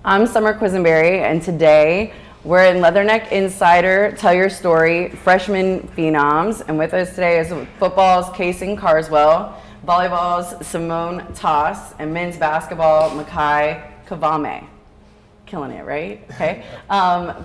I'm Summer Quesenberry, and today we're in Leatherneck Insider Tell Your Story Freshman Phenoms. And with us today is football's Cason Carswell, volleyball's Simone, and men's basketball Makai, Kvamme. Killing it, right? Okay.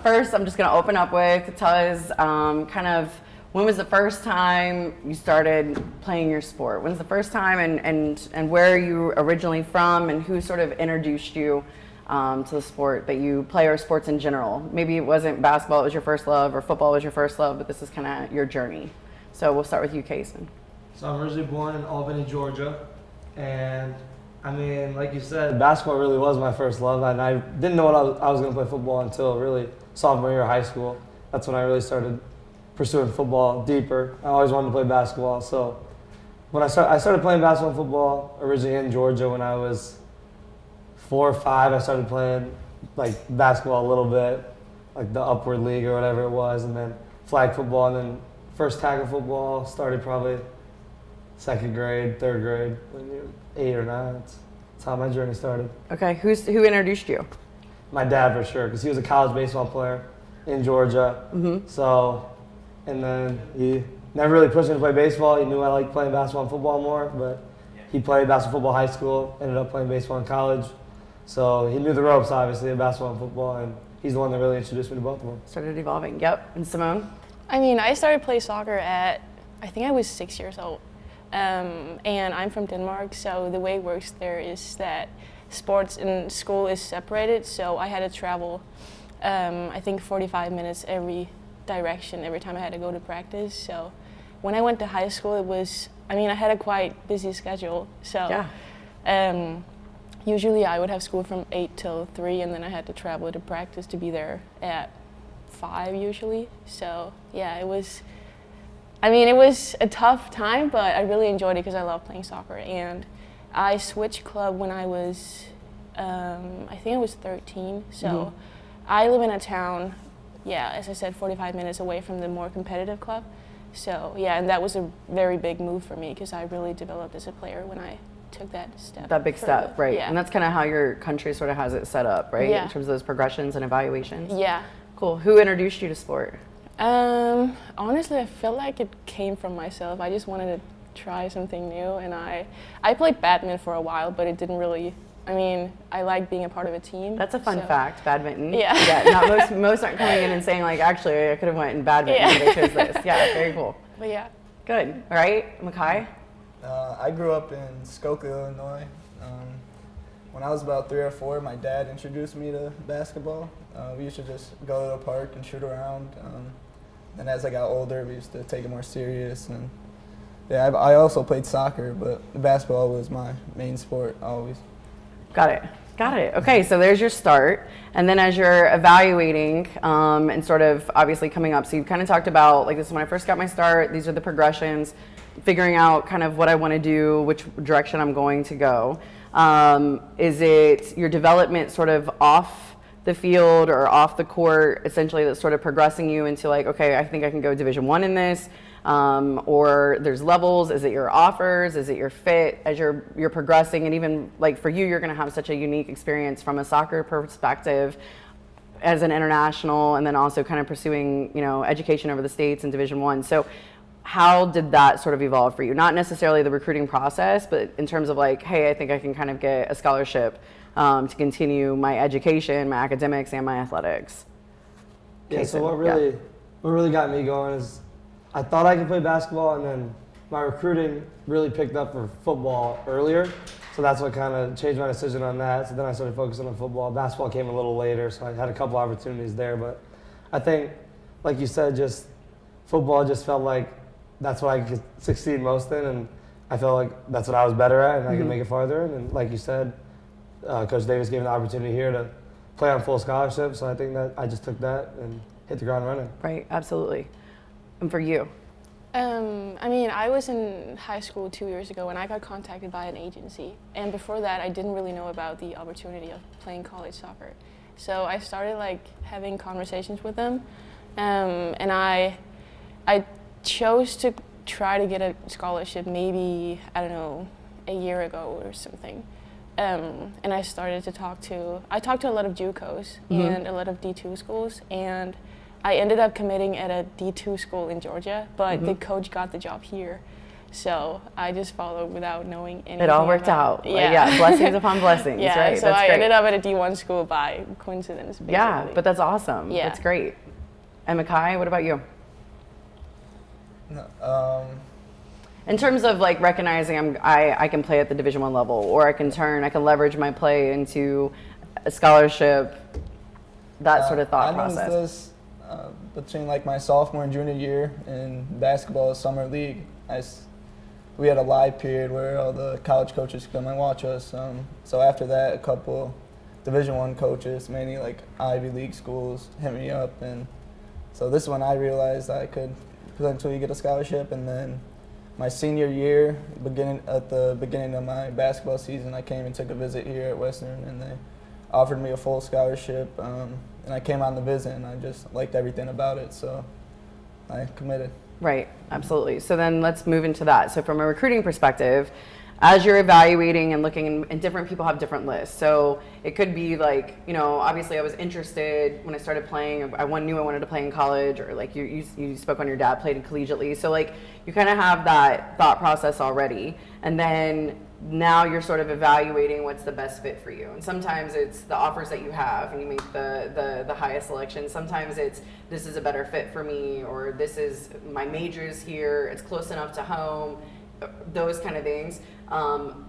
First, I'm just going to open up with tell us kind of when was the first time you started playing your sport? When's the first time and where are you originally from and who sort of introduced you to the sport that you play or sports in general? Maybe it wasn't basketball, it was your first love, or football was your first love, but this is kind of your journey. So we'll start with you, Cason. So I'm originally born in Albany, Georgia, and I mean, like you said, basketball really was my first love, and I didn't know I was going to play football until really sophomore year of high school. That's when I really started pursuing football deeper. I always wanted to play basketball, so when I started playing basketball and football originally in Georgia when I was 4 or 5. I started playing like basketball a little bit, like the upward league or whatever it was, and then flag football, and then first tackle football started probably 2nd grade, 3rd grade, when you're 8 or 9. That's how my journey started. Okay, who introduced you? My dad for sure, because he was a college baseball player in Georgia. Mm-hmm. So, and then he never really pushed me to play baseball. He knew I liked playing basketball and football more, but he played basketball, football, high school, ended up playing baseball in college. So he knew the ropes, obviously, of basketball and football, and he's the one that really introduced me to both of them. Started evolving, yep. And Simone? I mean, I started playing soccer at, I think I was 6 years old. And I'm from Denmark, so the way it works there is that sports in school is separated, so I had to travel, I think 45 minutes every direction every time I had to go to practice. So when I went to high school, I had a quite busy schedule. So yeah. Usually I would have school from 8 till 3, and then I had to travel to practice to be there at 5 usually. So yeah, it was a tough time, but I really enjoyed it because I love playing soccer. And I switched club when I was, I think I was 13. So I live in a town, as I said, 45 minutes away from the more competitive club. So yeah, and that was a very big move for me because I really developed as a player when I took that step. That big step, right. Yeah. And that's kind of how your country sort of has it set up, right? Yeah. In terms of those progressions and evaluations? Yeah. Cool. Who introduced you to sport? Honestly, I felt like it came from myself. I just wanted to try something new, and I played badminton for a while, but it didn't really, I like being a part of a team. That's a fun fact, badminton. Yeah. Yeah, not most aren't coming in and saying like, actually, I could have went in badminton, but I chose this. Yeah, very cool. But yeah. Good. All right, Makai? I grew up in Skokie, Illinois. When I was about 3 or 4, my dad introduced me to basketball. We used to just go to the park and shoot around. And as I got older, we used to take it more serious. And yeah, I also played soccer, but basketball was my main sport always. Got it. Okay, so there's your start. And then as you're evaluating and sort of obviously coming up, so you've kind of talked about, like, this is when I first got my start, these are the progressions, figuring out kind of what I want to do, which direction I'm going to go. Is it your development sort of off the field or off the court, essentially, that's sort of progressing you into like, okay, I think I can go Division I in this, or there's levels? Is it your offers? Is it your fit as you're progressing? And even like for you, you're going to have such a unique experience from a soccer perspective as an international, and then also kind of pursuing, education over the States in Division I. So how did that sort of evolve for you? Not necessarily the recruiting process, but in terms of like, hey, I think I can kind of get a scholarship to continue my education, my academics, and my athletics. Yeah, so what really got me going is I thought I could play basketball, and then my recruiting really picked up for football earlier. So that's what kind of changed my decision on that. So then I started focusing on football. Basketball came a little later, so I had a couple opportunities there. But I think, like you said, just football just felt like that's what I could succeed most in, and I felt like that's what I was better at, and I could make it farther. And like you said, Coach Davis gave me the opportunity here to play on full scholarship, so I think that I just took that and hit the ground running. Right, absolutely. And for you? I was in high school 2 years ago, and I got contacted by an agency. And before that, I didn't really know about the opportunity of playing college soccer. So I started having conversations with them, and I chose to try to get a scholarship maybe, I don't know, a year ago or something. and I started to talk to a lot of JUCOs and a lot of D2 schools, and I ended up committing at a D2 school in Georgia, but the coach got the job here. So I just followed without knowing anything. It all worked out. Yeah, blessings upon blessings, yeah, right? so That's I great. ended up at a D1 school by coincidence, basically. Yeah, but that's awesome. Yeah. That's great. And Makai, what about you? No, In terms of like recognizing I can play at the Division I level, or I can leverage my play into a scholarship, that sort of thought I process. noticed this between like my sophomore and junior year in basketball summer league. We had a live period where all the college coaches come and watch us. So after that, a couple Division I coaches, mainly like Ivy League schools, hit me up, and so this is when I realized I could potentially get a scholarship. And then my senior year, at the beginning of my basketball season, I came and took a visit here at Western, and they offered me a full scholarship. And I came on the visit, and I just liked everything about it, so I committed. Right, absolutely. So then let's move into that. So from a recruiting perspective, as you're evaluating and looking, and different people have different lists. So it could be like, obviously I was interested when I started playing. I knew I wanted to play in college, or like you spoke on your dad played collegiately. So like you kind of have that thought process already, and then now you're sort of evaluating what's the best fit for you. And sometimes it's the offers that you have and you make the highest selection. Sometimes it's this is a better fit for me, or this is my majors here, it's close enough to home, those kind of things.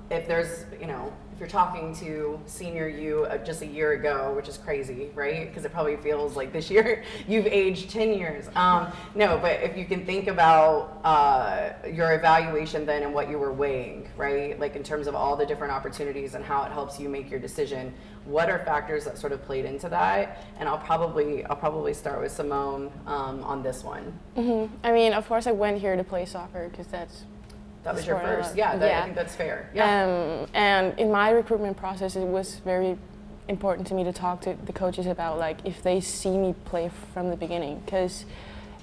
If there's, if you're talking to senior you just a year ago, which is crazy, right? Because it probably feels like this year you've aged 10 years. No, but if you can think about your evaluation then and what you were weighing, right? Like in terms of all the different opportunities and how it helps you make your decision, what are factors that sort of played into that? And I'll probably start with Simone on this one. I mean, of course I went here to play soccer because that was your first. Yeah, I think that's fair. Yeah. And in my recruitment process, it was very important to me to talk to the coaches about like if they see me play from the beginning. Because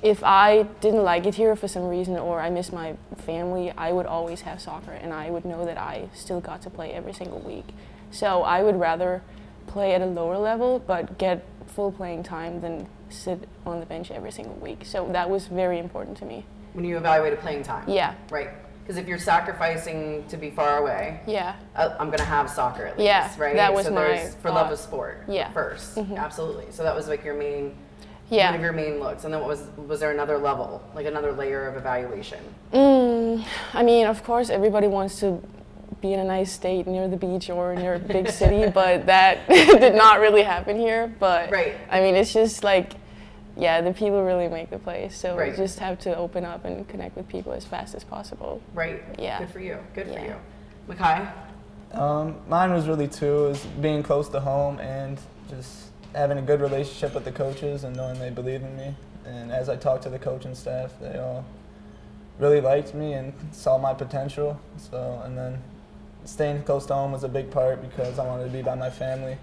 if I didn't like it here for some reason, or I miss my family, I would always have soccer, and I would know that I still got to play every single week. So I would rather play at a lower level but get full playing time than sit on the bench every single week. So that was very important to me. When you evaluated playing time. Yeah. Right. Because if you're sacrificing to be far away, yeah, I'm going to have soccer at least, yeah, right? that was so my for love of sport, yeah, first, absolutely. So that was like your main, yeah, one of your main looks. And then was there another level, like another layer of evaluation? I mean, of course, everybody wants to be in a nice state near the beach or near a big city, but that did not really happen here. But right. I mean, it's just like, yeah, the people really make the place. So right. we just have to open up and connect with people as fast as possible. Right. Yeah. Good for you. Good for you. Makai? Mine was really too, is being close to home and just having a good relationship with the coaches and knowing they believe in me. And as I talked to the coaching staff, they all really liked me and saw my potential. So, and then staying close to home was a big part because I wanted to be by my family.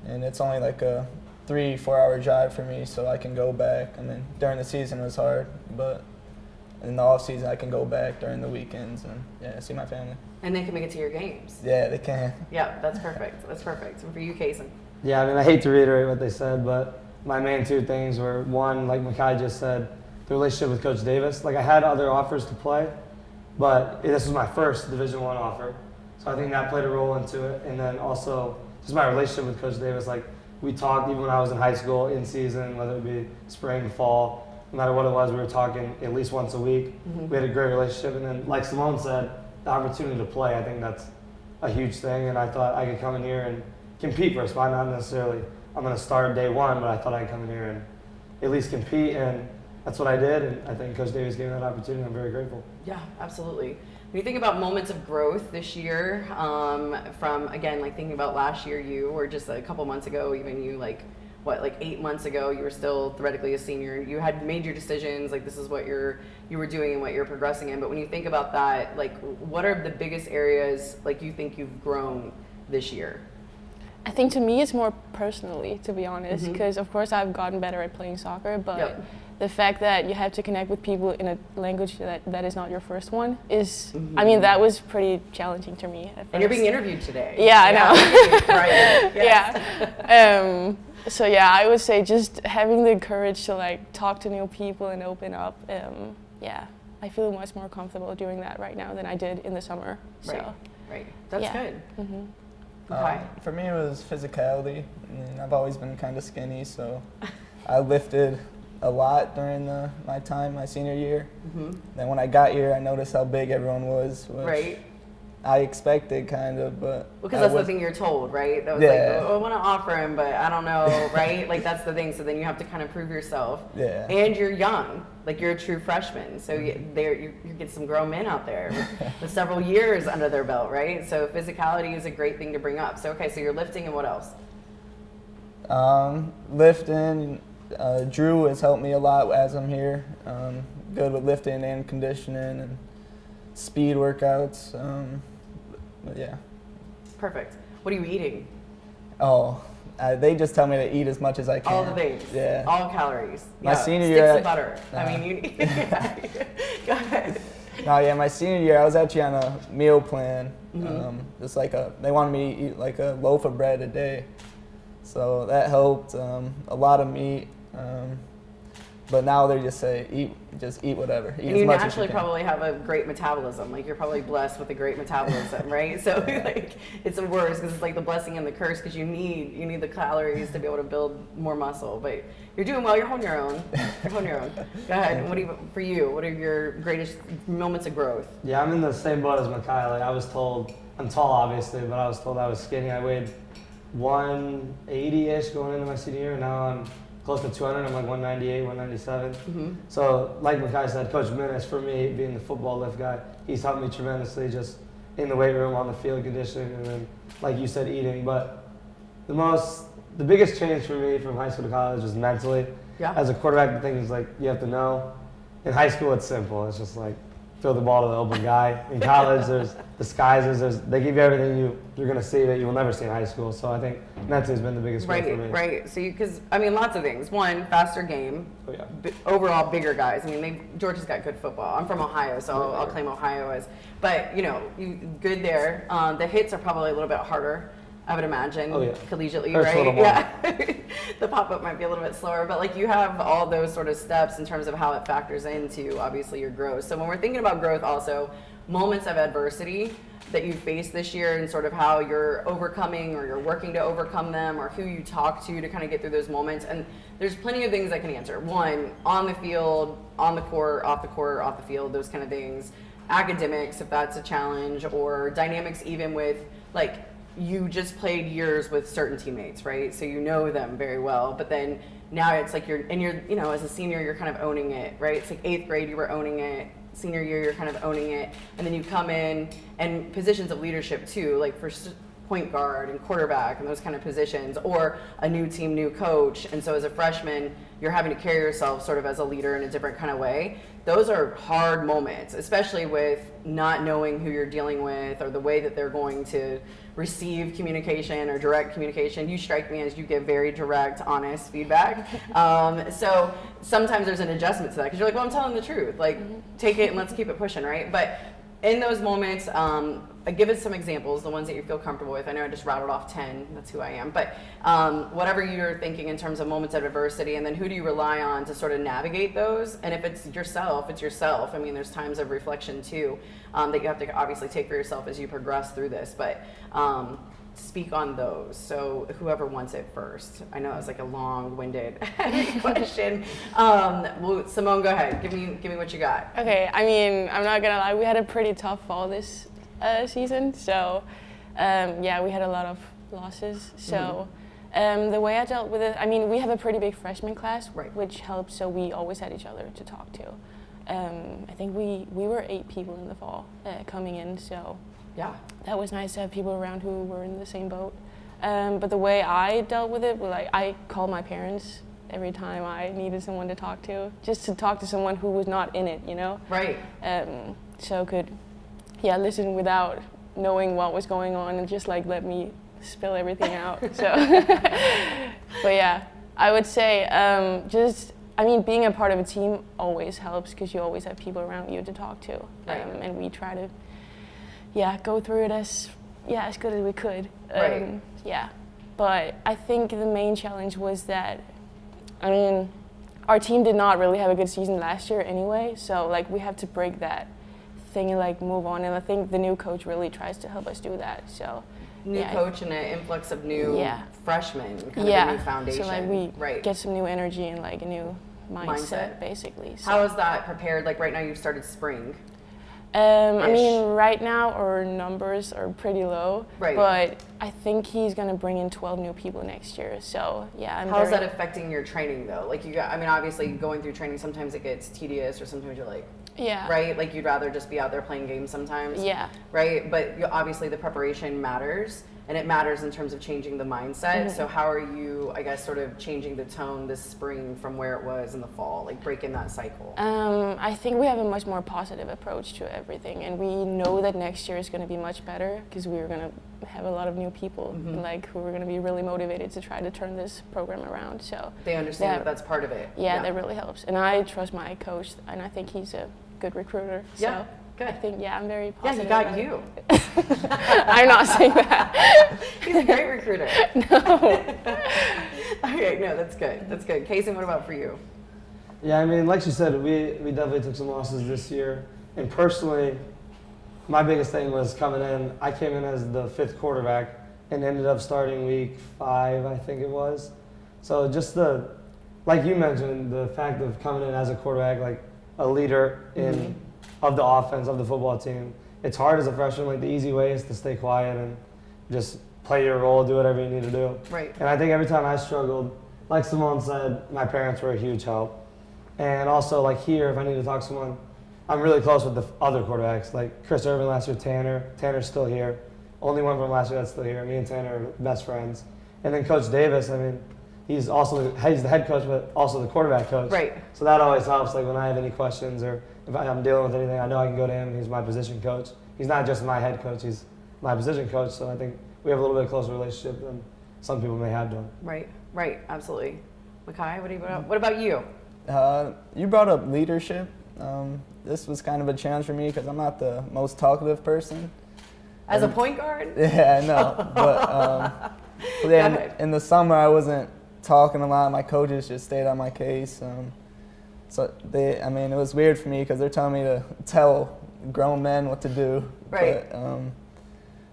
And it's only like a 3-4 hour drive for me, so I can go back. I mean, during the season it was hard, but in the off season I can go back during the weekends and see my family. And they can make it to your games. Yeah, they can. Yeah, that's perfect. That's perfect. And for you, Cason? Yeah, I mean, I hate to reiterate what they said, but my main two things were, one, like Makai just said, the relationship with Coach Davis. Like, I had other offers to play, but this was my first Division I offer, so I think that played a role into it. And then also just my relationship with Coach Davis. Like, we talked even when I was in high school, in season, whether it be spring, fall, no matter what it was, we were talking at least once a week. We had a great relationship. And then, like Simone said, the opportunity to play, I think that's a huge thing. And I thought I could come in here and compete for a spot, not necessarily I'm going to start day one, but I thought I'd come in here and at least compete. And that's what I did. And I think Coach Davis gave me that opportunity. I'm very grateful. Yeah, absolutely. When you think about moments of growth this year, from, again, like thinking about last year you, or just a couple months ago, even you, like 8 months ago, you were still theoretically a senior. You had made your decisions, like this is what you were doing and what you're progressing in. But when you think about that, like what are the biggest areas like you think you've grown this year? I think to me it's more personally, to be honest, because of course I've gotten better at playing soccer, but the fact that you have to connect with people in a language that is not your first one is, I mean, that was pretty challenging to me at first. And you're being interviewed today. Yeah, I know. Right. Yes. Yeah. So yeah, I would say just having the courage to like talk to new people and open up. Yeah, I feel much more comfortable doing that right now than I did in the summer. So. Right. That's Yeah. good. Mm-hmm. Okay. For me, it was physicality. I mean, I've always been kind of skinny, so I lifted a lot during my senior year. Then when I got here, I noticed how big everyone was, which Right. I expected kind of, but Because that's the thing you're told, right? That was Yeah. like, oh, I want to offer him, but I don't know, right? Like that's the thing. So then you have to kind of prove yourself. Yeah. And you're young, like you're a true freshman. So you get some grown men out there with several years under their belt, right? So physicality is a great thing to bring up. So okay, so you're lifting, and what else? Lifting. Drew has helped me a lot as I'm here. Good with lifting and conditioning and speed workouts. But yeah. Perfect. What are you eating? They just tell me to eat as much as I can. All the things. Yeah. All calories. My senior Sticks year, and butter. I mean, you need. Go ahead. No, yeah, my senior year, I was actually on a meal plan. Just like they wanted me to eat like a loaf of bread a day. So that helped. A lot of meat. But now they just say, just eat whatever. Eat And as you much as naturally you can. probably have a great metabolism. Like you're probably blessed with a great metabolism, right? So like it's worse because it's like the blessing and the curse because you need the calories to be able to build more muscle. But you're doing well. You're holding your own. You're holding your own. Go ahead. For you? What are your greatest moments of growth? Yeah, I'm in the same boat as Makai. Like I was told, I'm tall obviously, but I was told I was skinny. I weighed 180-ish going into my senior year. Now I'm close to 200. I'm like 198, 197. So like Makai said, Coach Minnis, for me, being the football lift guy, he's helped me tremendously just in the weight room, on the field conditioning, and then, like you said, eating. But the biggest change for me from high school to college was mentally. Yeah. As a quarterback, the thing is like you have to know. In high school, it's simple. It's just like throw the ball to the open guy. In college, there's disguises. They give you everything you're going to see that you will never see in high school. So I think mentally has been the biggest growth for me. Right. So because I mean, lots of things. One, faster game. Oh, yeah. Overall, bigger guys. I mean, Georgia's got good football. I'm from Ohio, so I'll claim Ohio as. But you good there. The hits are probably a little bit harder, I would imagine, collegiately, Hurts a little right? more. Yeah. The pop-up might be a little bit slower, but like you have all those sort of steps in terms of how it factors into obviously your growth. So when we're thinking about growth, also moments of adversity that you faced this year and sort of how you're overcoming or you're working to overcome them or who you talk to kind of get through those moments. And there's plenty of things I can answer. One, on the field, on the court, off the field, those kind of things. Academics, if that's a challenge, or dynamics even with like you just played years with certain teammates, right? So you know them very well, but then now it's like you're as a senior, you're kind of owning it, right? It's like 8th grade, you were owning it. Senior year, you're kind of owning it. And then you come in and positions of leadership too, like for point guard and quarterback and those kind of positions, or a new team, new coach. And so as a freshman, you're having to carry yourself sort of as a leader in a different kind of way. Those are hard moments, especially with not knowing who you're dealing with or the way that they're going to receive communication or direct communication. You strike me as you give very direct, honest feedback. So sometimes there's an adjustment to that because you're like, well, I'm telling the truth. Like, take it and let's keep it pushing, right? But in those moments, give us some examples, the ones that you feel comfortable with. I know I just rattled off 10. That's who I am. But whatever you're thinking in terms of moments of adversity, and then who do you rely on to sort of navigate those? And if it's yourself, it's yourself. I mean, there's times of reflection too that you have to obviously take for yourself as you progress through this. But speak on those. So whoever wants it first. I know it's like a long-winded question. Well, Simone, go ahead. Give me what you got. Okay, I mean, I'm not gonna lie, we had a pretty tough fall this season. So yeah, we had a lot of losses. So the way I dealt with it, I mean, we have a pretty big freshman class, right, which helped. So we always had each other to talk to. I think we were 8 people in the fall coming in. So yeah, that was nice to have people around who were in the same boat. But the way I dealt with it was like I called my parents every time I needed someone to talk to, just to talk to someone who was not in it, you know? Right. So could, listen without knowing what was going on and just like let me spill everything out. So, but yeah, I would say just I mean, being a part of a team always helps because you always have people around you to talk to. Right. And we try to, go through it as good as we could. Right. Yeah. But I think the main challenge was that, I mean, our team did not really have a good season last year anyway, so like we have to break that thing and like move on. And I think the new coach really tries to help us do that. So New coach and an influx of new freshmen, kind of a new foundation. So like we get some new energy and like a new mindset. Basically. So. How is that prepared? Like right now you've started spring. I mean, right now our numbers are pretty low, but I think he's going to bring in 12 new people next year. So yeah, How is that affecting your training though? Like I mean, obviously going through training, sometimes it gets tedious or sometimes you're like, right? Like you'd rather just be out there playing games sometimes. Yeah. Right? But obviously the preparation matters, and it matters in terms of changing the mindset. So how are you, I guess, sort of changing the tone this spring from where it was in the fall, like breaking that cycle? I think we have a much more positive approach to everything, and we know that next year is going to be much better because we're going to have a lot of new people, and like who are going to be really motivated to try to turn this program around. So they understand that that's part of it. Yeah, that really helps. And I trust my coach, and I think he's a good recruiter. Yeah. So good. I think, I'm very positive. Yeah, he got you. I'm not saying that. He's a great recruiter. No. Okay, no, that's good. That's good. Cason, what about for you? Yeah, I mean, like you said, we definitely took some losses this year. And personally, my biggest thing was coming in. I came in as the 5th quarterback and ended up starting week 5, I think it was. So just like you mentioned, the fact of coming in as a quarterback, like a leader of the offense, of the football team. It's hard as a freshman. Like the easy way is to stay quiet and just play your role, do whatever you need to do. Right. And I think every time I struggled, like Simone said, my parents were a huge help. And also like here, if I need to talk to someone, I'm really close with the other quarterbacks. Like Chris Irvin last year, Tanner's still here. Only one from last year that's still here. Me and Tanner are best friends. And then Coach Davis, I mean, he's the head coach, but also the quarterback coach. Right. So that always helps. Like when I have any questions or if I'm dealing with anything, I know I can go to him. He's my position coach. He's not just my head coach. He's my position coach. So I think we have a little bit closer relationship than some people may have done. Right. Absolutely. Makai, what about you? You brought up leadership. This was kind of a challenge for me because I'm not the most talkative person. As a point guard? Yeah, I know. But in the summer, I wasn't talking a lot. My coaches just stayed on my case. It was weird for me because they're telling me to tell grown men what to do. Right.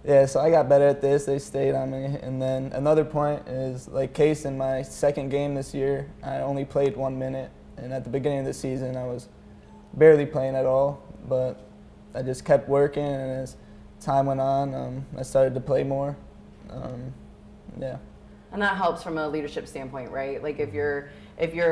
But, so I got better at this. They stayed on me. And then another point is, like Cason, my second game this year, I only played 1 minute. And at the beginning of the season, I was barely playing at all. But I just kept working, and as time went on, I started to play more. And that helps from a leadership standpoint, right? Like if you're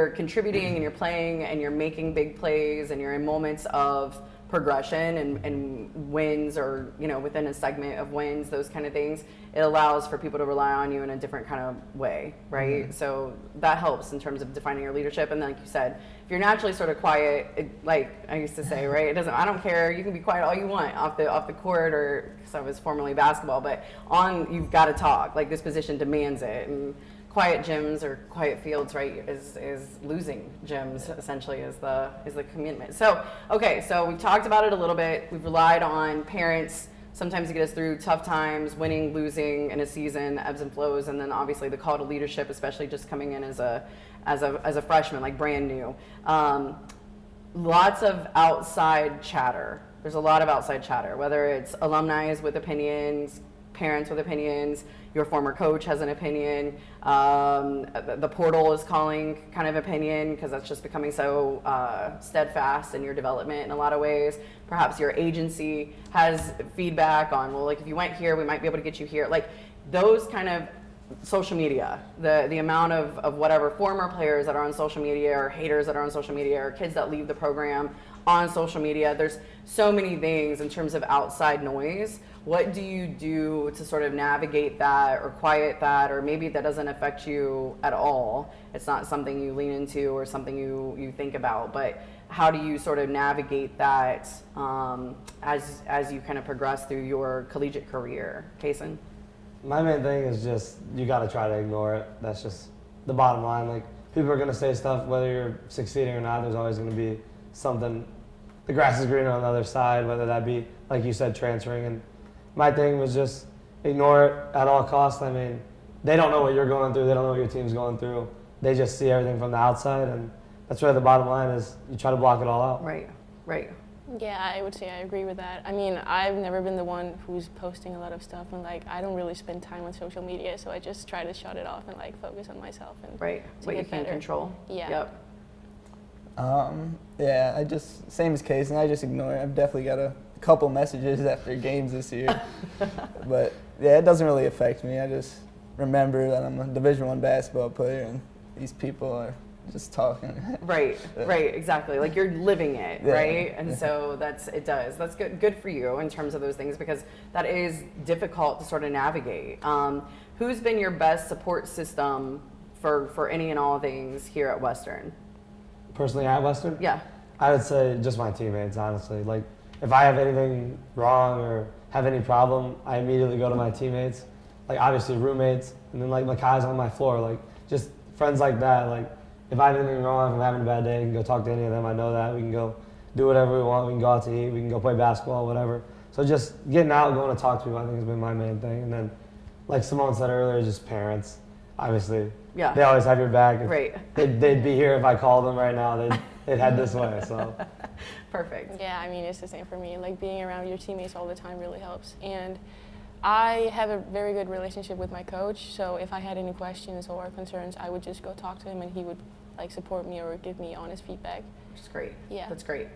contributing and you're playing and you're making big plays and you're in moments of progression and wins, or within a segment of wins, those kind of things, it allows for people to rely on you in a different kind of way, right? So that helps in terms of defining your leadership. And then, like you said, if you're naturally sort of quiet, like I used to say, right? I don't care. You can be quiet all you want off the court, or because I was formerly basketball, but you've got to talk. Like this position demands it. And quiet gyms or quiet fields, right, is losing gyms, essentially, is the commitment. So, okay, so we've talked about it a little bit. We've relied on parents sometimes to get us through tough times, winning, losing in a season, ebbs and flows, and then obviously the call to leadership, especially just coming in as a freshman, like brand new. Lots of outside chatter. There's a lot of outside chatter, whether it's alumni with opinions, parents with opinions, your former coach has an opinion, the portal is calling kind of opinion because that's just becoming so steadfast in your development in a lot of ways. Perhaps your agency has feedback on, well, like if you went here, we might be able to get you here. Like those kind of social media, the amount of whatever former players that are on social media or haters that are on social media or kids that leave the program on social media. There's so many things in terms of outside noise. What do you do to sort of navigate that or quiet that, or maybe that doesn't affect you at all? It's not something you lean into or something you think about, but how do you sort of navigate that as you kind of progress through your collegiate career? Cason? My main thing is just you got to try to ignore it. That's just the bottom line. Like people are going to say stuff, whether you're succeeding or not. There's always going to be something. The grass is greener on the other side, whether that be, like you said, transferring. And my thing was just ignore it at all costs. I mean, they don't know what you're going through. They don't know what your team's going through. They just see everything from the outside, and that's really the bottom line is you try to block it all out. Right, right. Yeah, I would say I agree with that. I mean, I've never been the one who's posting a lot of stuff, and like I don't really spend time on social media, so I just try to shut it off and like focus on myself and Right, what you can control. Yeah. Yep. Yeah, I just, same as Cason, I just ignore it. I've definitely got a couple messages after games this year. But yeah, it doesn't really affect me. I just remember that I'm a Division I basketball player and these people are just talking. Right, right, exactly. Like you're living it, Yeah. right? And so that's good for you in terms of those things because that is difficult to sort of navigate. Who's been your best support system for any and all things here at Western? Personally at Western? Yeah. I would say just my teammates, honestly. Like, if I have anything wrong or have any problem, I immediately go to my teammates. Like, obviously roommates, and then like Makai's on my floor. Like, just friends like that. Like, if I have anything wrong, if I'm having a bad day, I can go talk to any of them. I know that. We can go do whatever we want. We can go out to eat. We can go play basketball, whatever. So just getting out and going to talk to people, I think, has been my main thing. And then, like Simone said earlier, just parents. Obviously, Yeah. they always have your back. If Right. They'd be here if I called them right now. They'd head this way. So. Perfect. Yeah, I mean, it's the same for me. Like, being around your teammates all the time really helps. And I have a very good relationship with my coach, so if I had any questions or concerns, I would just go talk to him and he would, like, support me or give me honest feedback. Which is great. Yeah. That's great.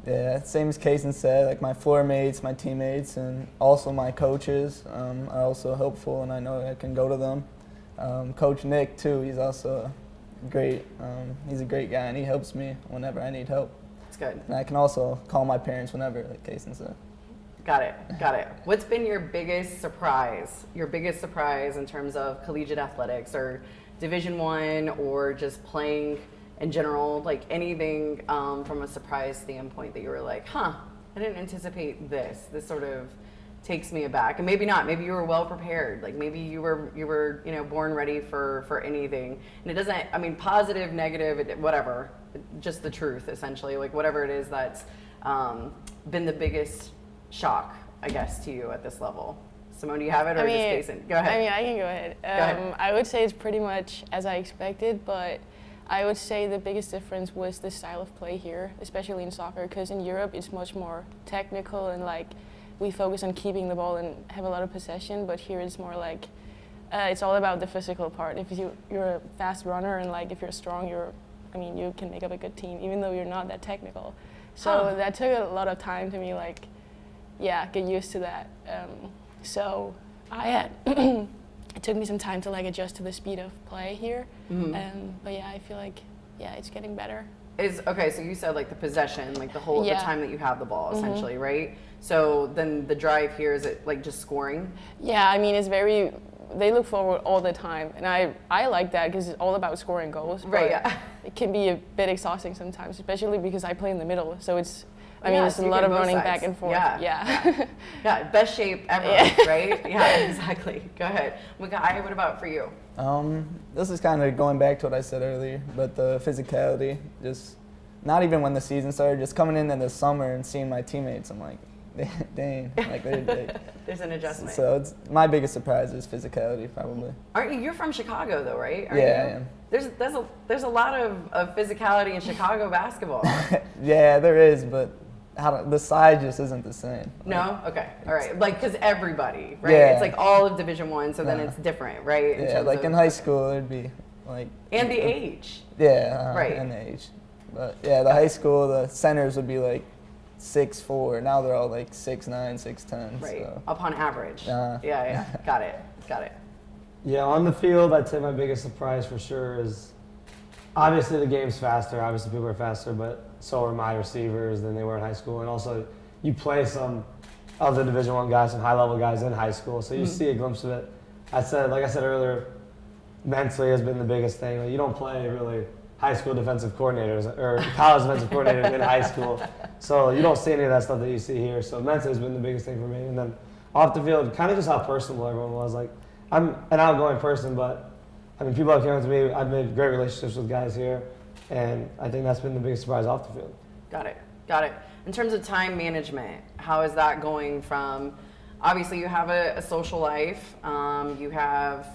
Yeah, same as Cason said, like my floor mates, my teammates, and also my coaches are also helpful, and I know I can go to them. Coach Nick, too, he's also great. He's a great guy, and he helps me whenever I need help. That's good. And I can also call my parents whenever, like Cason said. Got it. Got it. What's been your biggest surprise? Your biggest surprise in terms of collegiate athletics or Division I or just playing in general, like anything from a surprise standpoint that you were like, huh, I didn't anticipate this. This sort of takes me aback. And maybe not. Maybe you were well prepared. Like maybe you were born ready for anything. And it doesn't, I mean, positive, negative, whatever, just the truth essentially. Like whatever it is that's been the biggest shock, I guess, to you at this level. Simone, do you have it, or just Cason? Go ahead. I mean, I can go ahead. Go ahead. I would say it's pretty much as I expected, but I would say the biggest difference was the style of play here, especially in soccer, because in Europe it's much more technical and like we focus on keeping the ball and have a lot of possession, but here it's more like it's all about the physical part. If you're a fast runner and like if you're strong, you can make up a good team, even though you're not that technical. So that took a lot of time to me, like, get used to that. So I had, it took me some time to like adjust to the speed of play here. Mm-hmm. But yeah, I feel like, it's getting better. Okay, so you said like the possession, like the whole the time that you have the ball, essentially, Mm-hmm. right? So then the drive here, is it like just scoring? Yeah, I mean, they look forward all the time, and I like that because it's all about scoring goals. Right, yeah. It can be a bit exhausting sometimes, especially because I play in the middle, so it's, it's so a you lot get of both running sides. back and forth. Yeah. Yeah, best shape ever, right? Yeah, exactly. Go ahead. Makai, what about for you? This is kind of going back to what I said earlier, but the physicality, just not even when the season started, just coming in the summer and seeing my teammates, I'm like, dang, like they're There's an adjustment. So it's my biggest surprise is physicality, probably. Aren't you? You're from Chicago, though, right? I am. There's a lot of physicality in Chicago basketball. Yeah, there is, but the size just isn't the same. No? Okay. All right. Like, because everybody, right? Yeah. It's like all of Division I, so then it's different, right? Yeah, like in high school, it'd be like. And the age. Yeah, right. And the age. But yeah, the high school, the centers would be like 6'4". Now they're all like 6'9", 6'10". Right. So. Upon average. Yeah. Got it. Yeah, on the field, I'd say my biggest surprise for sure is obviously the game's faster. Obviously people are faster, but so are my receivers than they were in high school. And also you play some other Division I guys, some high-level guys in high school, so you see a glimpse of it. Like I said earlier, mentally has been the biggest thing. Like, you don't play really high school defensive coordinators or college defensive coordinators in high school. So you don't see any of that stuff that you see here. So mentally has been the biggest thing for me. And then off the field, kind of just how personable everyone was. Like, I'm an outgoing person, but I mean, people that came up to me, I've made great relationships with guys here, and I think that's been the biggest surprise off the field. Got it. Got it. In terms of time management, how is that going from, obviously you have a social life, you have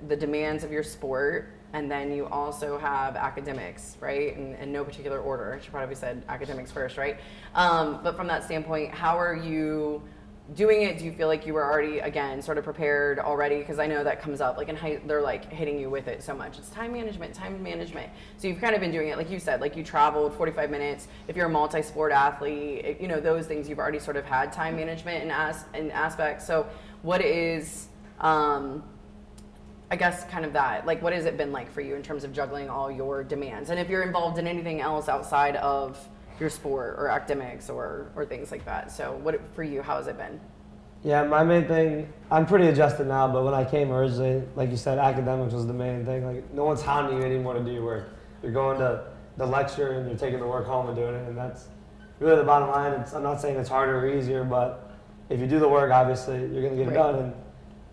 the demands of your sport, and then you also have academics, right? In no particular order. I should probably said academics first, right? But from that standpoint, how are you doing it? Do you feel like you were already, again, sort of prepared already? Because I know that comes up, like in high, they're like hitting you with it so much. It's time management, time management. So you've kind of been doing it, like you said, like you traveled 45 minutes. If you're a multi-sport athlete, you know, those things you've already sort of had time management in aspects. So what is, I guess kind of that, like what has it been like for you in terms of juggling all your demands? And if you're involved in anything else outside of your sport or academics or things like that. So what for you, how has it been? Yeah, my main thing, I'm pretty adjusted now, but when I came originally, like you said, academics was the main thing. Like no one's hounding you anymore to do your work. You're going to the lecture and you're taking the work home and doing it, and that's really the bottom line. I'm not saying it's harder or easier, but if you do the work, obviously you're going to get it done. And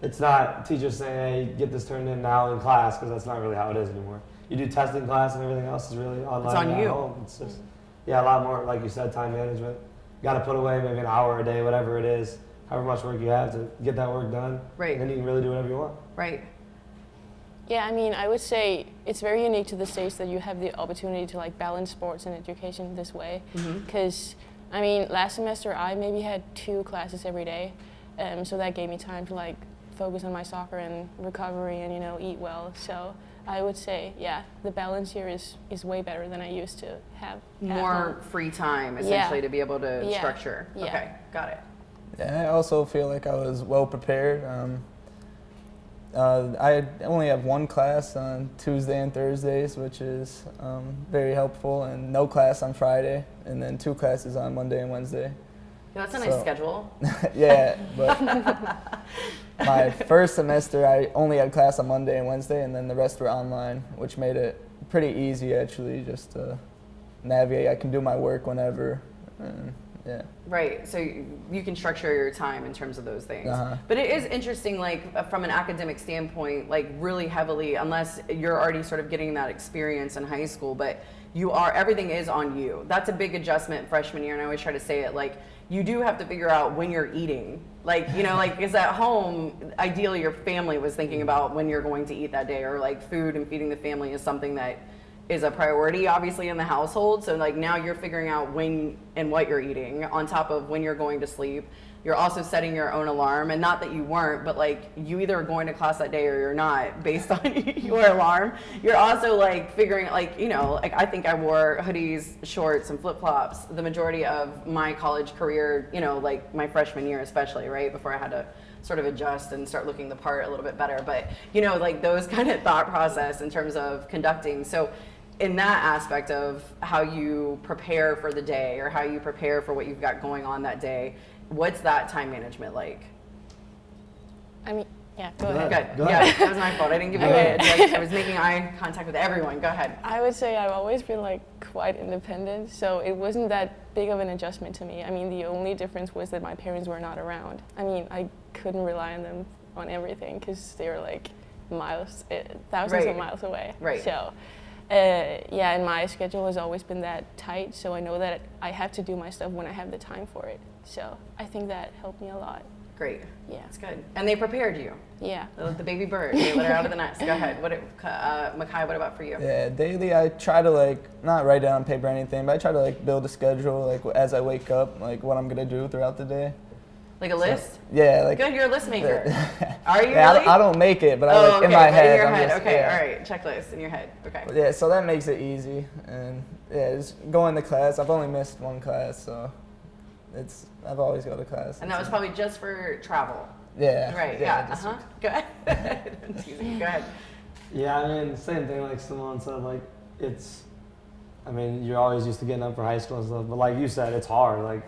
it's not teachers saying, hey, get this turned in now in class, because that's not really how it is anymore. You do testing class and everything else is really online. It's on you. At home. It's just, yeah, a lot more, like you said, time management. Got to put away maybe an hour a day, whatever it is, however much work you have to get that work done. Right. And then you can really do whatever you want. Right. Yeah, I mean, I would say it's very unique to the States that you have the opportunity to like balance sports and education this way. Because, I mean, last semester I maybe had 2 classes every day, so that gave me time to like focus on my soccer and recovery and, you know, eat well. So I would say, yeah, the balance here is way better than I used to have. More free time, essentially, to be able to structure. Yeah. Okay, got it. Yeah, I also feel like I was well prepared. I only have 1 class on Tuesday and Thursdays, which is very helpful, and no class on Friday, and then 2 classes on Monday and Wednesday. Yeah, that's a nice schedule. Yeah, but my first semester I only had class on Monday and Wednesday, and then the rest were online, which made it pretty easy actually, just to navigate. I can do my work whenever, and yeah. Right, so you can structure your time in terms of those things. But it is interesting, like from an academic standpoint, like really heavily, unless you're already sort of getting that experience in high school, but everything is on you. That's a big adjustment freshman year, and I always try to say it, like, you do have to figure out when you're eating. Like, you know, like, is at home, ideally your family was thinking about when you're going to eat that day, or like food and feeding the family is something that is a priority, obviously, in the household. So like now you're figuring out when and what you're eating on top of when you're going to sleep. You're also setting your own alarm, and not that you weren't, but like you either are going to class that day or you're not based on your alarm. You're also like figuring, like, you know, like I think I wore hoodies, shorts, and flip-flops the majority of my college career, you know, like my freshman year especially, right, before I had to sort of adjust and start looking the part a little bit better. But, you know, like those kind of thought process in terms of conducting. So in that aspect of how you prepare for the day or how you prepare for what you've got going on that day, what's that time management like? I mean, yeah, go ahead. Good. Yeah, that was my fault. I didn't give you I was making eye contact with everyone. Go ahead. I would say I've always been like quite independent, so it wasn't that big of an adjustment to me. I mean, the only difference was that my parents were not around. I mean, I couldn't rely on them on everything because they were like thousands of miles away. Right. So, yeah, and my schedule has always been that tight, so I know that I have to do my stuff when I have the time for it. So I think that helped me a lot. Great. Yeah. That's good. And they prepared you. Yeah. The baby bird. They let her out of the nest. Go ahead. Makai, what about for you? Yeah, daily I try to like not write down on paper or anything, but I try to like build a schedule like as I wake up, like what I'm gonna do throughout the day. Like a list? Yeah, like. Good, you're a list maker. Are you Yeah, really? I don't make it, but I like in my head. In your I'm head. just, Okay, yeah. all right. Checklist in your head. Okay. Yeah, so that makes it easy, and yeah, just going to class. I've only missed 1 class, so I've always go to class. And that was probably just for travel. Yeah. Right. Yeah. Go ahead. I'm teasing. Go ahead. Yeah, I mean, same thing like Simone said, like I mean, you're always used to getting up for high school and stuff, but like you said, it's hard. Like,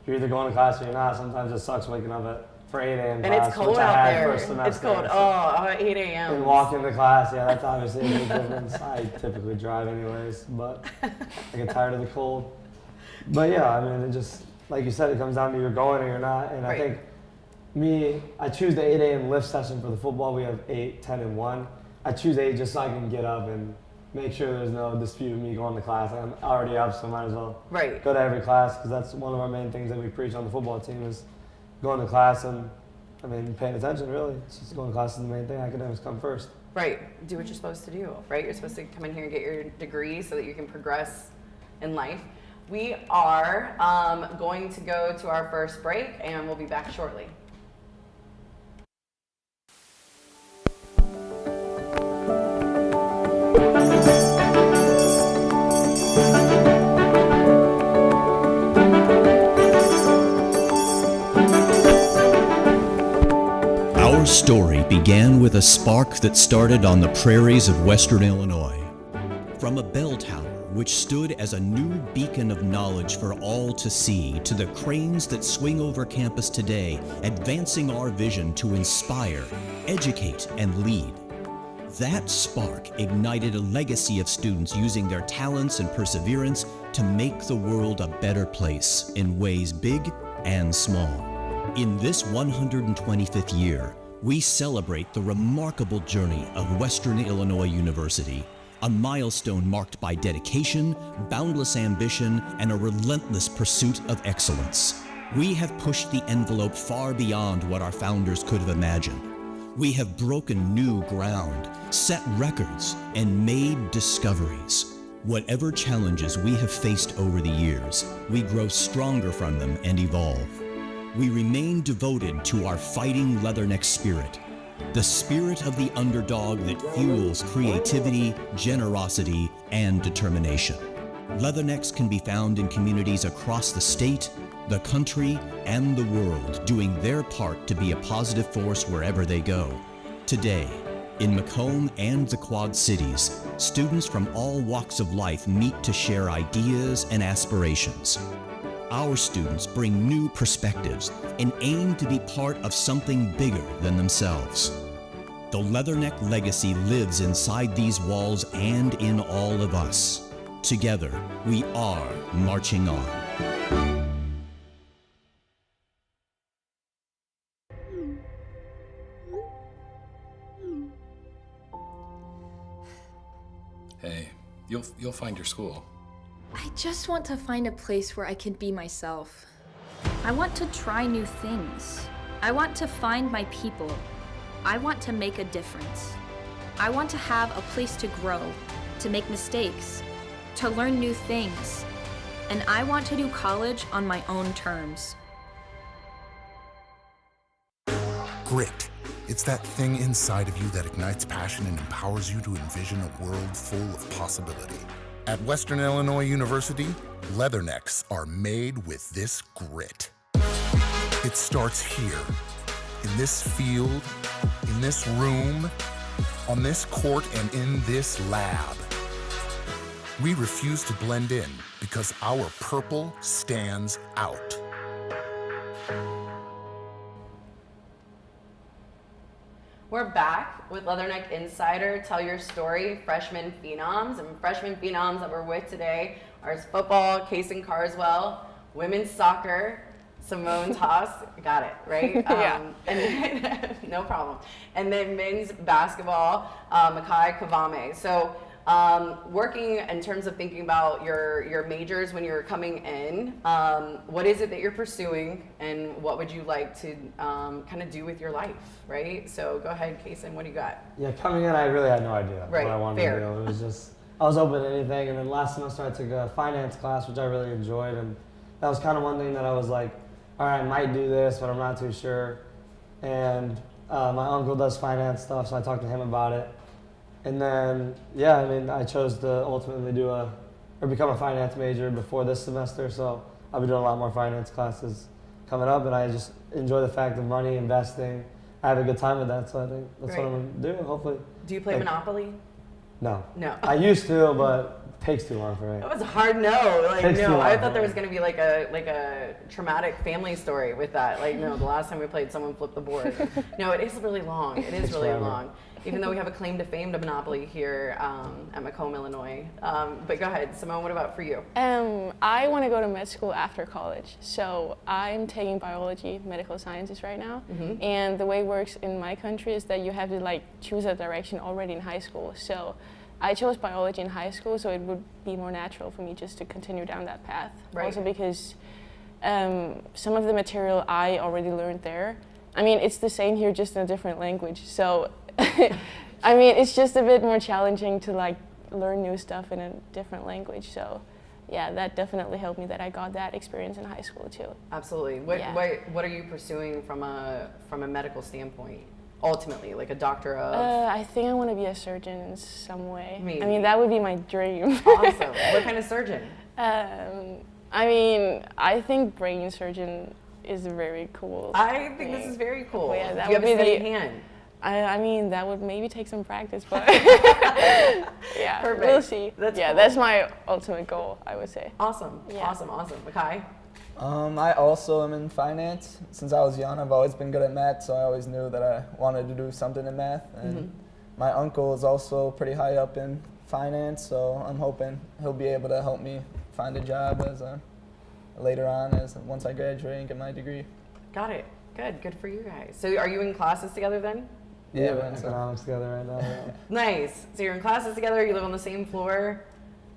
you're either going to class or you're not. Sometimes it sucks waking up for 8 a.m. And class, it's cold which I out had there. first semester. It's cold. So, Oh, 8 a.m. and walking to class, yeah, that's obviously a big difference. I typically drive anyways, but I get tired of the cold. But yeah, I mean, it just, like you said, it comes down to you're going or you're not. And Right. I think I choose the 8 a.m. lift session for the football. We have 8, 10, and 1. I choose 8 just so I can get up and make sure there's no dispute with me going to class. I'm already up, so I might as well go to every class, because that's one of our main things that we preach on the football team is going to class and, I mean, paying attention, really. It's just going to class is the main thing. Academics come first. Right. Do what you're supposed to do, right? You're supposed to come in here and get your degree so that you can progress in life. We are going to go to our first break, and we'll be back shortly. Our story began with a spark that started on the prairies of Western Illinois. From a bell tower which stood as a new beacon of knowledge for all to see, to the cranes that swing over campus today, advancing our vision to inspire, educate, and lead. That spark ignited a legacy of students using their talents and perseverance to make the world a better place in ways big and small. In this 125th year, we celebrate the remarkable journey of Western Illinois University, a milestone marked by dedication, boundless ambition, and a relentless pursuit of excellence. We have pushed the envelope far beyond what our founders could have imagined. We have broken new ground, set records, and made discoveries. Whatever challenges we have faced over the years, we grow stronger from them and evolve. We remain devoted to our fighting leatherneck spirit, the spirit of the underdog that fuels creativity, generosity, and determination. Leathernecks can be found in communities across the state, the country, and the world, doing their part to be a positive force wherever they go. Today, in Macomb and the Quad Cities, students from all walks of life meet to share ideas and aspirations. Our students bring new perspectives and aim to be part of something bigger than themselves. The Leatherneck legacy lives inside these walls and in all of us. Together, we are marching on. Hey, you'll find your school. I just want to find a place where I can be myself. I want to try new things. I want to find my people. I want to make a difference. I want to have a place to grow, to make mistakes, to learn new things. And I want to do college on my own terms. Grit. It's that thing inside of you that ignites passion and empowers you to envision a world full of possibility. At Western Illinois University, leathernecks are made with this grit. It starts here, in this field, in this room, on this court, and in this lab. We refuse to blend in because our purple stands out. We're back with Leatherneck Insider, Tell Your Story, Freshman Phenoms. And Freshman Phenoms that we're with today are football, Cason Carswell, women's soccer, Simone Thorst, got it, right? Yeah. And then, no problem. And then men's basketball, Makai, Kvamme. So working in terms of thinking about your majors when you're coming in, what is it that you're pursuing and what would you like to kind of do with your life, right? So go ahead, Cason, what do you got? Yeah, coming in, I really had no idea Right, what I wanted fair. to do. It was just, I was open to anything. And then last semester I took a finance class, which I really enjoyed. And that was kind of one thing that I was like, all right, I might do this, but I'm not too sure. And my uncle does finance stuff, so I talked to him about it. And then, yeah, I mean, I chose to ultimately become a finance major before this semester, so I'll be doing a lot more finance classes coming up, and I just enjoy the fact of money, investing. I have a good time with that, so I think that's what I'm going to do, hopefully. Do you play Monopoly? No. No. I used to, but Takes too long for me. That was a hard no. Like, Takes too no, long I for thought there me. was going to be like a traumatic family story with that. Like, no, the last time we played, someone flipped the board. No, it is really long. It is It's really forever. long. Even though we have a claim to fame to Monopoly here at Macomb, Illinois. But go ahead, Simone, what about for you? I want to go to med school after college. So I'm taking biology, medical sciences right now. And the way it works in my country is that you have to like choose a direction already in high school. So I chose biology in high school, so it would be more natural for me just to continue down that path. Right. Also because some of the material I already learned there, I mean, it's the same here, just in a different language. So, I mean, it's just a bit more challenging to like learn new stuff in a different language. So, yeah, that definitely helped me that I got that experience in high school too. Absolutely. Yeah. What are you pursuing from a medical standpoint? Ultimately, like a doctor of? I think I want to be a surgeon in some way. Maybe. I mean, that would be my dream. Awesome. What kind of surgeon? I mean, I think brain surgeon is very cool. I think this is very cool. Well, yeah, that Do you have would a be steady the- hand? I mean, that would maybe take some practice, but yeah, Perfect. we'll see. That's yeah, cool. that's my ultimate goal, I would say. Awesome. Yeah. Awesome. Makai? I also am in finance. Since I was young, I've always been good at math, so I always knew that I wanted to do something in math. And my uncle is also pretty high up in finance, so I'm hoping he'll be able to help me find a job as later on, as once I graduate and get my degree. Got it. Good for you guys. So are you in classes together then? Yeah, we're we're in in economics together right now. Yeah. Nice. So you're in classes together, you live on the same floor.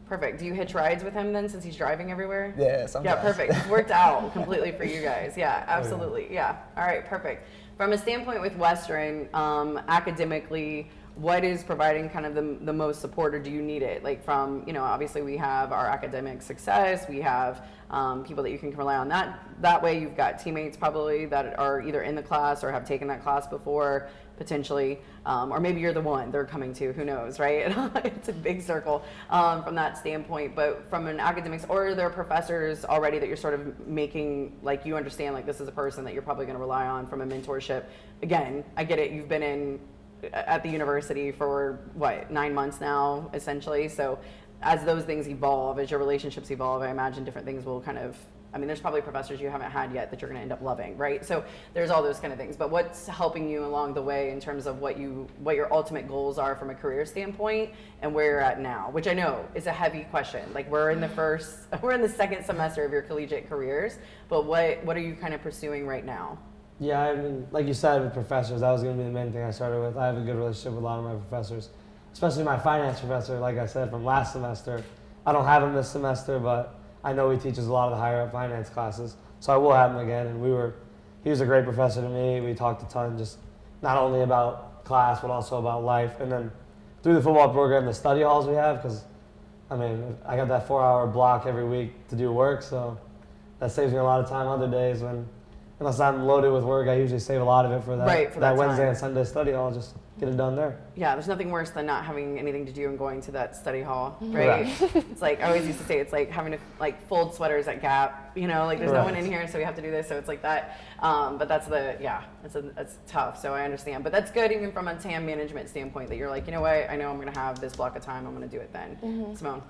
Perfect. Do you hitch rides with him then since he's driving everywhere? Yeah, sometimes. Yeah, perfect. It's worked out completely for you guys. Yeah, absolutely. Yeah. All right, perfect. From a standpoint with Western, academically, what is providing kind of the most support, or do you need it? Like from, obviously we have our academic success, we have people that you can rely on. That way you've got teammates probably that are either in the class or have taken that class before, potentially, or maybe you're the one they're coming to, who knows, right? It's a big circle from that standpoint. But from an academics, or are there professors already that you're sort of making, like you understand, like this is a person that you're probably going to rely on from a mentorship? Again, I get it, you've been at the university for 9 months now, essentially. So as those things evolve, as your relationships evolve, I imagine different things will kind of, there's probably professors you haven't had yet that you're going to end up loving, right? So there's all those kind of things. But what's helping you along the way in terms of what your ultimate goals are from a career standpoint and where you're at now, which I know is a heavy question. Like we're in the second semester of your collegiate careers, but what are you kind of pursuing right now? Yeah, like you said, with professors, that was going to be the main thing I started with. I have a good relationship with a lot of my professors, especially my finance professor, like I said, from last semester. I don't have him this semester, but I know he teaches a lot of the higher up finance classes, so I will have him again. And he was a great professor to me. We talked a ton, just not only about class, but also about life. And then through the football program, the study halls we have, because, I got that 4-hour block every week to do work, so that saves me a lot of time other days when, unless I'm loaded with work, I usually save a lot of it for that, Right, for that Wednesday time. and Sunday study hall, just get it done there. Yeah, there's nothing worse than not having anything to do and going to that study hall, right? It's like, I always used to say, it's like having to fold sweaters at Gap, like there's no one in here, so we have to do this, so it's like that. But that's it's tough, so I understand. But that's good even from a TAM management standpoint, that you're like, you know what, I know I'm gonna have this block of time, I'm gonna do it then. Simone?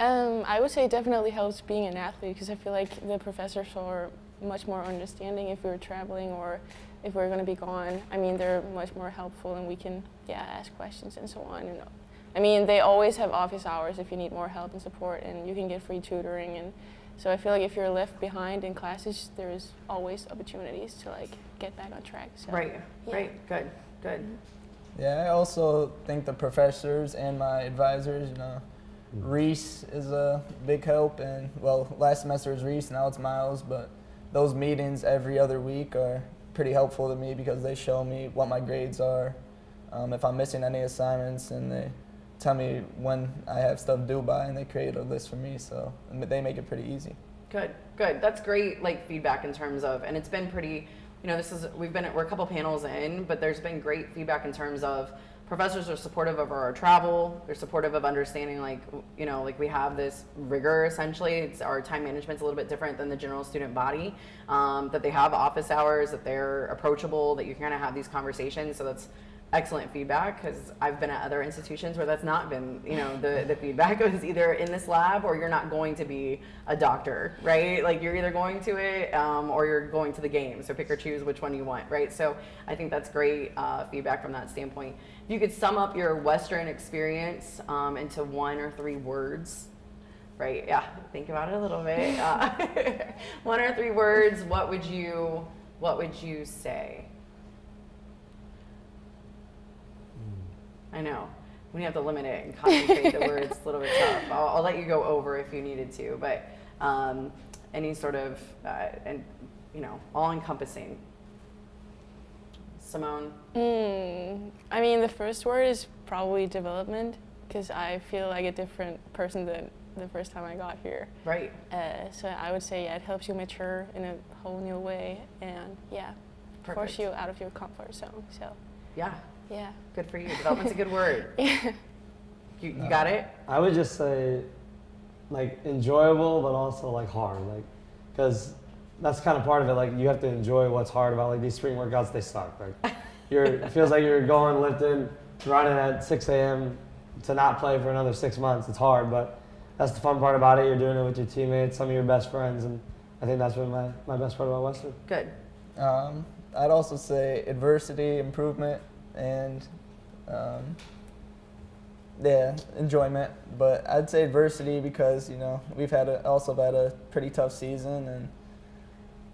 I would say it definitely helps being an athlete, because I feel like the professors are much more understanding if we're traveling or if we're going to be gone. They're much more helpful, and we can ask questions and so on. And they always have office hours if you need more help and support, and you can get free tutoring. And so I feel like if you're left behind in classes, there's always opportunities to get back on track. So, Right, yeah. right, good. Yeah, I also think the professors and my advisors, Reese is a big help, and last semester was Reese, now it's Miles, but those meetings every other week are pretty helpful to me because they show me what my grades are, if I'm missing any assignments, and they tell me when I have stuff due by, and they create a list for me, so they make it pretty easy. Good. That's great, feedback in terms of, and it's been pretty, we're a couple panels in, but there's been great feedback in terms of professors are supportive of our travel. They're supportive of understanding, we have this rigor, essentially. Our time management's a little bit different than the general student body, that they have office hours, that they're approachable, that you can kind of have these conversations. So excellent feedback, because I've been at other institutions where that's not been, you know, the feedback is either in this lab or you're not going to be a doctor, right? Like you're either going to it or you're going to the game. So pick or choose which one you want, right? So I think that's great feedback from that standpoint. If you could sum up your Western experience into 1 or 3 words, right? Yeah, think about it a little bit. 1 or 3 words. What would you say? I know. When you have to limit it and concentrate the words, it's a little bit tough. I'll let you go over if you needed to, but any sort of, and you know, all-encompassing. Simone? I mean, the first word is probably development, because I feel like a different person than the first time I got here. Right. So I would say, yeah, it helps you mature in a whole new way, and yeah, force you out of your comfort zone. So. Yeah. Yeah. Good for you. Development's a good word. Yeah. You got it? I would just say, like, enjoyable, but also, like, hard. Like, because that's kind of part of it. Like, you have to enjoy what's hard about, like, these spring workouts. They suck. Like, it feels like you're going, lifting, running at 6 a.m. to not play for another 6 months. It's hard, but that's the fun part about it. You're doing it with your teammates, some of your best friends, and I think that's been my best part about Western. Good. I'd also say adversity, improvement, and enjoyment. But I'd say adversity because, you know, we've also had a pretty tough season, and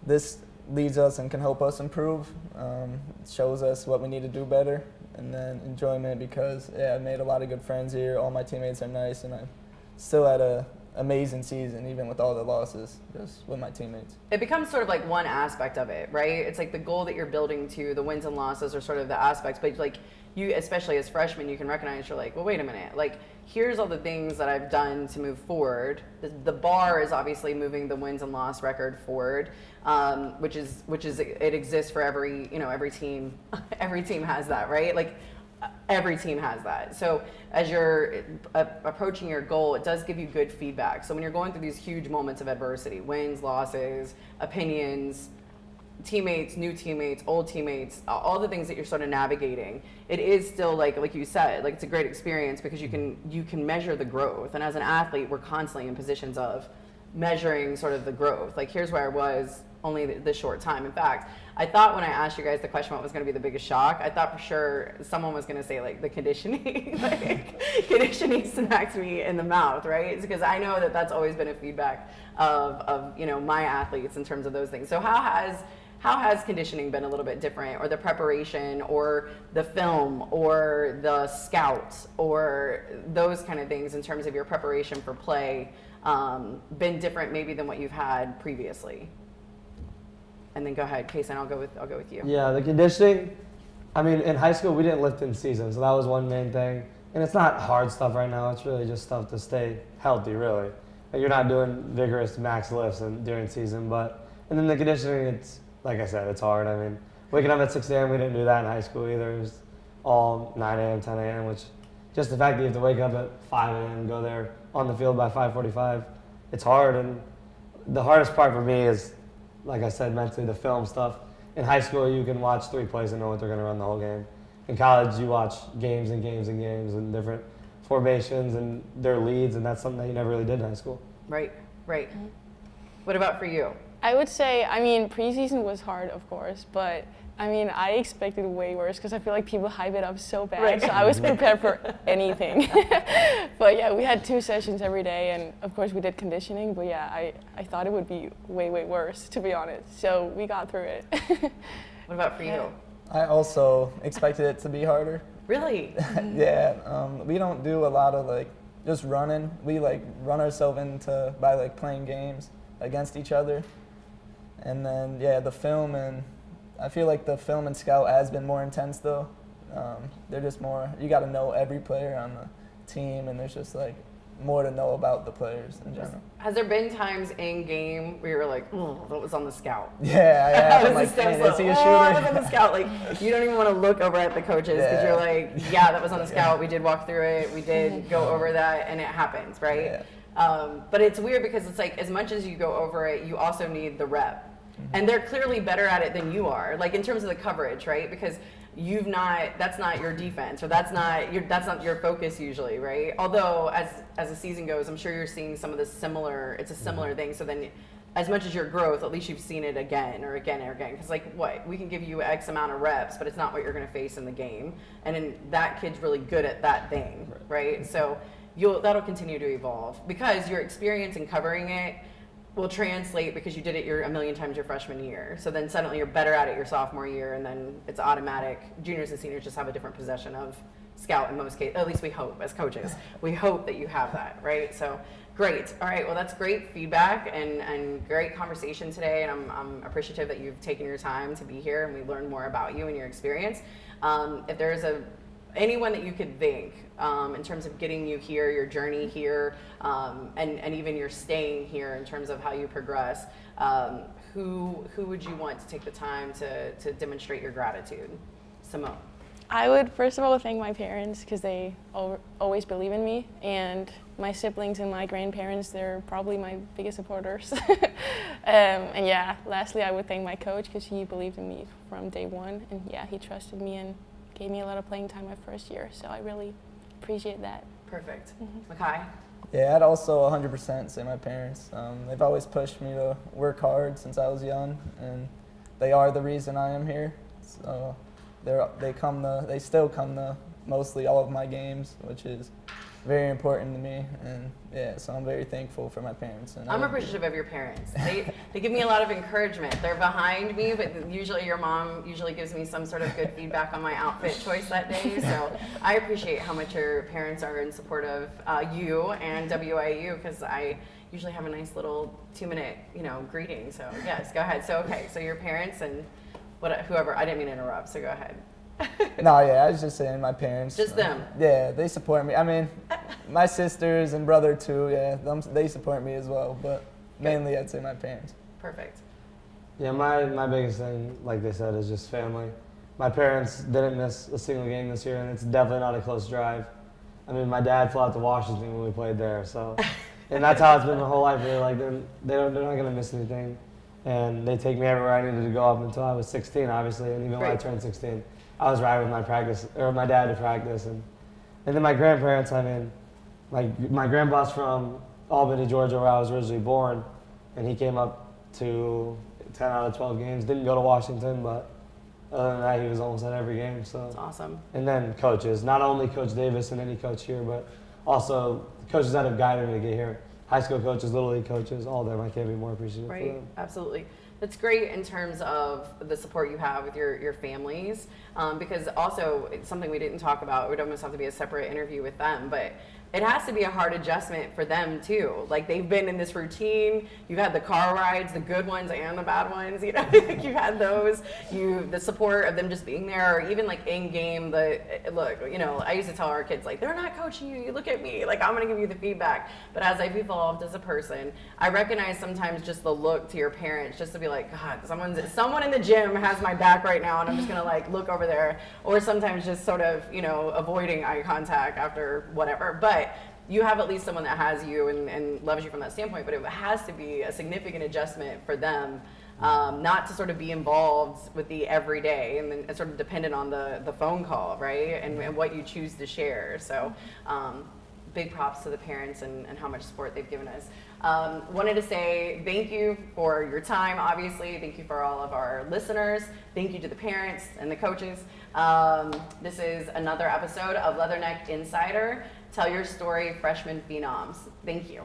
this leads us and can help us improve. It shows us what we need to do better. And then enjoyment because, yeah, I made a lot of good friends here. All my teammates are nice, and I still had a amazing season, even with all the losses, just with my teammates. It becomes sort of like one aspect of it, right? It's like the goal that you're building to, the wins and losses are sort of the aspects, but like you, especially as freshmen, you can recognize, you're like, well, wait a minute, like here's all the things that I've done to move forward. The bar is obviously moving the wins and loss record forward, which is it exists for every team. Every team has that, right? Like every team has that. So as you're approaching your goal, it does give you good feedback. So when you're going through these huge moments of adversity, wins, losses, opinions, teammates, new teammates, old teammates, all the things that you're sort of navigating, it is still like you said, like it's a great experience because you can measure the growth. And as an athlete, we're constantly in positions of measuring sort of the growth. Like here's where I was only this short time. In fact, I thought when I asked you guys the question what was going to be the biggest shock, I thought for sure someone was going to say like the conditioning. Like conditioning smacked me in the mouth, right? It's because I know that that's always been a feedback of my athletes in terms of those things. So how has conditioning been a little bit different, or the preparation, or the film, or the scouts, or those kind of things in terms of your preparation for play been different maybe than what you've had previously? And then go ahead, Cason, I'll go with you. Yeah, the conditioning, I mean, in high school we didn't lift in season, so that was one main thing. And it's not hard stuff right now, it's really just stuff to stay healthy, really. Like you're not doing vigorous max lifts during season, and then the conditioning, it's, like I said, it's hard. I mean, waking up at 6 a.m., we didn't do that in high school either. It was all 9 a.m., 10 a.m., which just the fact that you have to wake up at 5 a.m., go there on the field by 5:45, it's hard. And the hardest part for me is, like I said, mentally, the film stuff. In high school, you can watch 3 plays and know what they're going to run the whole game. In college, you watch games and games and games and different formations and their leads, and that's something that you never really did in high school. Right. What about for you? I would say, I mean, preseason was hard, of course, but I mean, I expected way worse because I feel like people hype it up so bad. Right. So I was prepared for anything. But yeah, we had 2 sessions every day, and of course we did conditioning, but yeah, I thought it would be way worse, to be honest. So we got through it. What about for you? I also expected it to be harder. Really? Yeah, we don't do a lot of like just running. We like run ourselves into by like playing games against each other. And then, yeah, the film, and I feel like the film and scout has been more intense, though. They're just more, you got to know every player on the team, and there's just, like, more to know about the players in general. Has there been times in game where you were like, oh, that was on the scout? Yeah, I'm like, man, is he a shooter? That was on the scout. Like, you don't even want to look over at the coaches because you're like, yeah, that was on the scout. We did walk through it. We did go over that, and it happens, right? Yeah. But it's weird because it's like, as much as you go over it, you also need the rep. And they're clearly better at it than you are, like in terms of the coverage, right? Because that's not your defense, or that's not your focus usually, right? Although as the season goes, I'm sure you're seeing some of the similar thing. So then, as much as your growth, at least you've seen it again or again or again. Because we can give you X amount of reps, but it's not what you're going to face in the game. And then that kid's really good at that thing, right? So that'll continue to evolve because your experience in covering it will translate because you did it a million times your freshman year. So then suddenly you're better at it your sophomore year, and then it's automatic. Juniors and seniors just have a different possession of scout in most cases. At least we hope, as coaches. We hope that you have that, right? So great. All right, well, that's great feedback and great conversation today, and I'm appreciative that you've taken your time to be here and we learned more about you and your experience. If there's anyone that you could think in terms of getting you here, your journey here, and even your staying here in terms of how you progress, who would you want to take the time to demonstrate your gratitude? Simone. I would first of all thank my parents because they always believe in me, and my siblings and my grandparents, they're probably my biggest supporters. And yeah, lastly, I would thank my coach because he believed in me from day one, and yeah, he trusted me and gave me a lot of playing time my first year, so I really appreciate that. Perfect. Makai? Yeah, I'd also 100% say my parents. They've always pushed me to work hard since I was young, and they are the reason I am here. So they still come to mostly all of my games, which is very important to me, and yeah, so I'm very thankful for my parents. And I'm appreciative of your parents. They give me a lot of encouragement. They're behind me, but usually your mom usually gives me some sort of good feedback on my outfit choice that day. So I appreciate how much your parents are in support of you and WIU, because I usually have a nice little 2-minute, greeting. So yes, go ahead. So okay, so your parents and whoever. I didn't mean to interrupt. So go ahead. No, yeah, I was just saying my parents. Just them. Yeah, they support me. I mean, my sisters and brother too, yeah, they support me as well, but mainly I'd say my parents. Perfect. Yeah, my biggest thing, like they said, is just family. My parents didn't miss a single game this year, and it's definitely not a close drive. I mean, my dad flew out to Washington when we played there, so, and that's how it's been my whole life. They're like, they're not going to miss anything, and they take me everywhere I needed to go up until I was 16, obviously, and even when I turned 16. I was riding with my dad to practice, and then my grandparents. I mean, my grandpa's from Albany, Georgia, where I was originally born, and he came up to 10 out of 12 games. Didn't go to Washington, but other than that, he was almost at every game. So that's awesome. And then coaches, not only Coach Davis and any coach here, but also the coaches that have guided me to get here. High school coaches, little league coaches, all of them. I can't be more appreciative for them. Absolutely. That's great in terms of the support you have with your families, because also it's something we didn't talk about. It would almost have to be a separate interview with them, but it has to be a hard adjustment for them too. Like, they've been in this routine. You've had the car rides, the good ones and the bad ones. You've had those. The support of them just being there, or even like in game. I used to tell our kids, like, they're not coaching you. You look at me. Like, I'm gonna give you the feedback. But as I've evolved as a person, I recognize sometimes just the look to your parents, just to be like, God, someone in the gym has my back right now, and I'm just gonna like look over there. Or sometimes just sort of avoiding eye contact after whatever. But you have at least someone that has you and loves you from that standpoint, but it has to be a significant adjustment for them not to sort of be involved with the everyday and then sort of dependent on the phone call, right? And what you choose to share. So big props to the parents and how much support they've given us. Wanted to say thank you for your time, obviously. Thank you for all of our listeners. Thank you to the parents and the coaches. This is another episode of Leatherneck Insider. Tell your story, Freshman Phenoms. Thank you.